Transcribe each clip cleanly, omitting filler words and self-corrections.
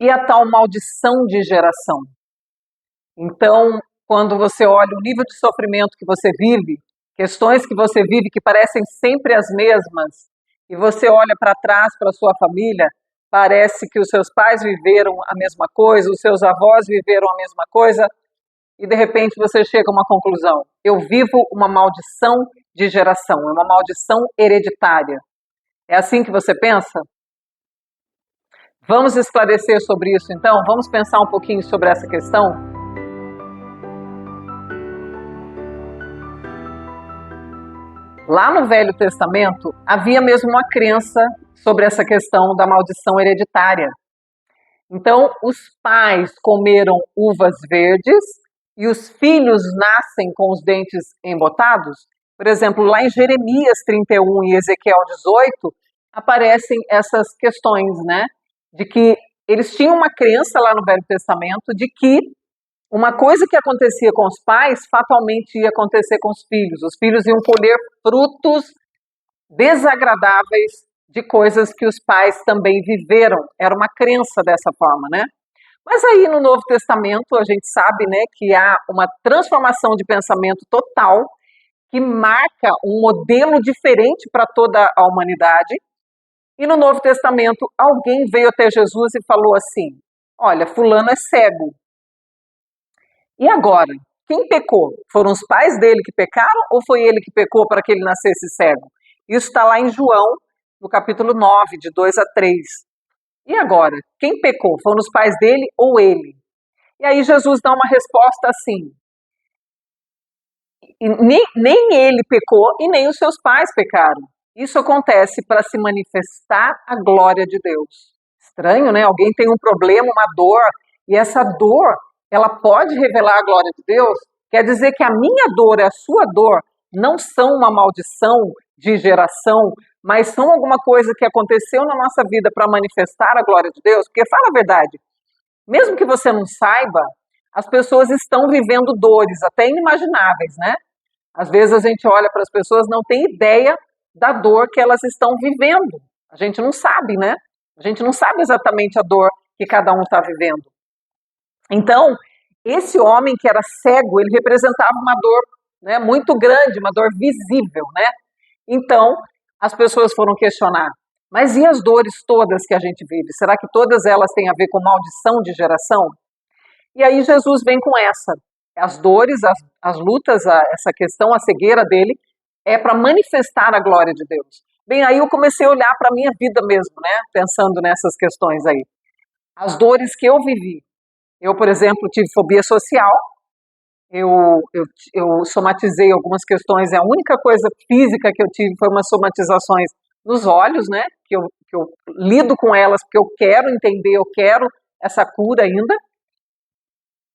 e a tal maldição de geração. Então, quando você olha o nível de sofrimento que você vive, questões que você vive que parecem sempre as mesmas, e você olha para trás para a sua família, parece que os seus pais viveram a mesma coisa, os seus avós viveram a mesma coisa, e de repente você chega a uma conclusão: eu vivo uma maldição de geração, é uma maldição hereditária. É assim que você pensa? Vamos esclarecer sobre isso então? Vamos pensar um pouquinho sobre essa questão? Lá no Velho Testamento havia mesmo uma crença sobre essa questão da maldição hereditária. Então, os pais comeram uvas verdes e os filhos nascem com os dentes embotados. Por exemplo, lá em Jeremias 31 e Ezequiel 18, aparecem essas questões, né? De que eles tinham uma crença lá no Velho Testamento de que uma coisa que acontecia com os pais, fatalmente ia acontecer com os filhos. Os filhos iam colher frutos desagradáveis de coisas que os pais também viveram. Era uma crença dessa forma, né? Mas aí no Novo Testamento a gente sabe, né, que há uma transformação de pensamento total que marca um modelo diferente para toda a humanidade. E no Novo Testamento alguém veio até Jesus e falou assim: olha, fulano é cego. E agora? Quem pecou? Foram os pais dele que pecaram ou foi ele que pecou para que ele nascesse cego? Isso está lá em João, no capítulo 9, de 2 a 3. E agora? Quem pecou? Foram os pais dele ou ele? E aí Jesus dá uma resposta assim: nem ele pecou e nem os seus pais pecaram. Isso acontece para se manifestar a glória de Deus. Estranho, né? Alguém tem um problema, uma dor, e essa dor, ela pode revelar a glória de Deus? Quer dizer que a minha dor e a sua dor não são uma maldição de geração, mas são alguma coisa que aconteceu na nossa vida para manifestar a glória de Deus? Porque fala a verdade, mesmo que você não saiba, as pessoas estão vivendo dores até inimagináveis, né? Às vezes a gente olha para as pessoas e não tem ideia da dor que elas estão vivendo. A gente não sabe, né? A gente não sabe exatamente a dor que cada um está vivendo. Então, esse homem que era cego, ele representava uma dor, né, muito grande, uma dor visível, né? Então, as pessoas foram questionar: mas e as dores todas que a gente vive? Será que todas elas têm a ver com maldição de geração? E aí Jesus vem com essa. As dores, as lutas, essa questão, a cegueira dele, é para manifestar a glória de Deus. Bem, aí eu comecei a olhar para a minha vida mesmo, né? Pensando nessas questões aí. As dores que eu vivi. Eu, por exemplo, tive fobia social. Eu somatizei algumas questões. A única coisa física que eu tive foi umas somatizações nos olhos, né? Que eu lido com elas porque eu quero entender, eu quero essa cura ainda.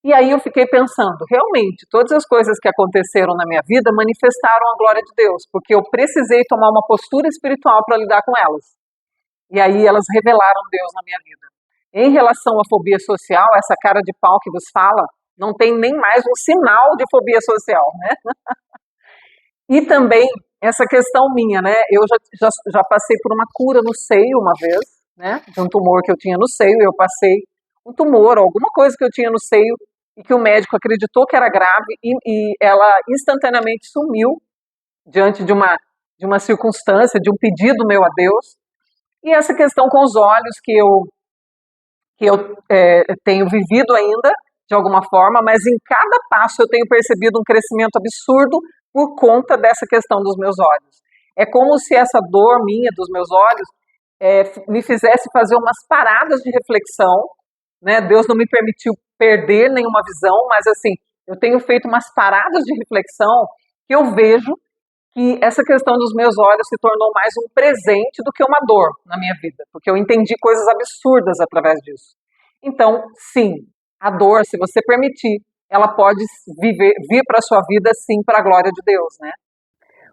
E aí eu fiquei pensando, realmente, todas as coisas que aconteceram na minha vida manifestaram a glória de Deus, porque eu precisei tomar uma postura espiritual para lidar com elas. E aí elas revelaram Deus na minha vida. Em relação à fobia social, essa cara de pau que vos fala, não tem nem mais um sinal de fobia social, né? E também essa questão minha, né? Eu já passei por uma cura no seio uma vez, né? De um tumor que eu tinha no seio, eu passei um tumor, alguma coisa que eu tinha no seio, e que o médico acreditou que era grave, e ela instantaneamente sumiu diante de uma circunstância, de um pedido meu a Deus. E essa questão com os olhos que eu tenho vivido ainda, de alguma forma, mas em cada passo eu tenho percebido um crescimento absurdo por conta dessa questão dos meus olhos. É como se essa dor minha dos meus olhos me fizesse fazer umas paradas de reflexão, né? Deus não me permitiu perder nenhuma visão, mas assim, eu tenho feito umas paradas de reflexão que eu vejo que essa questão dos meus olhos se tornou mais um presente do que uma dor na minha vida, porque eu entendi coisas absurdas através disso. Então, sim, a dor, se você permitir, ela pode vir para a sua vida, sim, para a glória de Deus, né?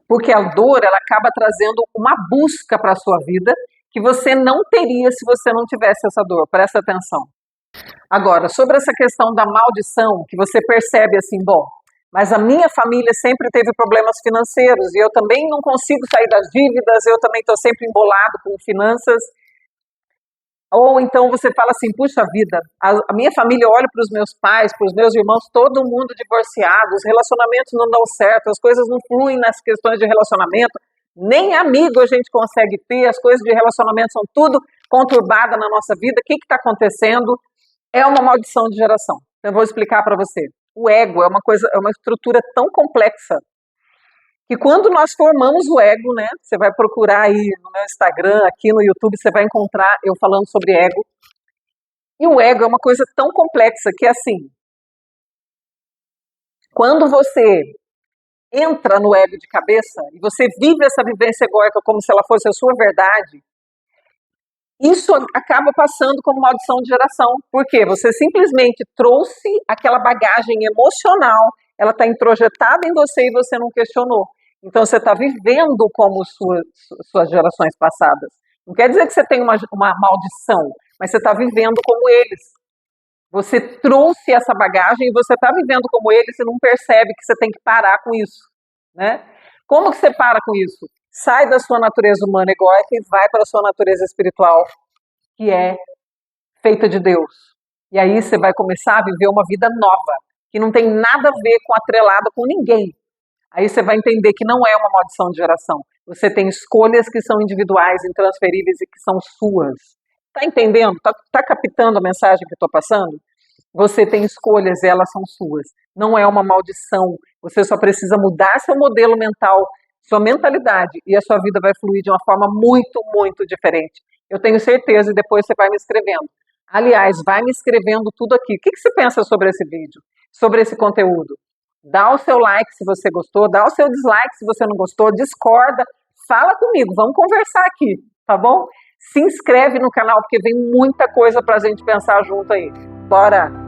Porque a dor, ela acaba trazendo uma busca para a sua vida que você não teria se você não tivesse essa dor. Presta atenção. Agora, sobre essa questão da maldição, que você percebe assim, bom, mas a minha família sempre teve problemas financeiros e eu também não consigo sair das dívidas, eu também estou sempre embolado com finanças. Ou então você fala assim, puxa vida, a minha família olha para os meus pais, para os meus irmãos, todo mundo divorciado, os relacionamentos não dão certo, as coisas não fluem nas questões de relacionamento, nem amigo a gente consegue ter, as coisas de relacionamento são tudo conturbadas na nossa vida, o que está acontecendo? É uma maldição de geração. Então, eu vou explicar para você. O ego é uma estrutura tão complexa que quando nós formamos o ego, né? Você vai procurar aí no meu Instagram, aqui no YouTube, você vai encontrar eu falando sobre ego. E o ego é uma coisa tão complexa que, assim, quando você entra no ego de cabeça e você vive essa vivência egóica como se ela fosse a sua verdade, isso acaba passando como maldição de geração. Por quê? Você simplesmente trouxe aquela bagagem emocional, ela está introjetada em você e você não questionou. Então você está vivendo como suas gerações passadas. Não quer dizer que você tem uma maldição, mas você está vivendo como eles. Você trouxe essa bagagem e você está vivendo como eles e não percebe que você tem que parar com isso, né? Como que você para com isso? Sai da sua natureza humana egóica e vai para a sua natureza espiritual, que é feita de Deus. E aí você vai começar a viver uma vida nova, que não tem nada a ver com atrelada com ninguém. Aí você vai entender que não é uma maldição de geração. Você tem escolhas que são individuais, intransferíveis e que são suas. Tá entendendo? Tá captando a mensagem que eu estou passando? Você tem escolhas e elas são suas. Não é uma maldição. Você só precisa mudar seu modelo mental, sua mentalidade, e a sua vida vai fluir de uma forma muito, muito diferente. Eu tenho certeza, e depois você vai me escrevendo. Aliás, vai me escrevendo tudo aqui. O que você pensa sobre esse vídeo? Sobre esse conteúdo? Dá o seu like se você gostou, dá o seu dislike se você não gostou, discorda, fala comigo, vamos conversar aqui, tá bom? Se inscreve no canal porque vem muita coisa pra gente pensar junto aí. Bora!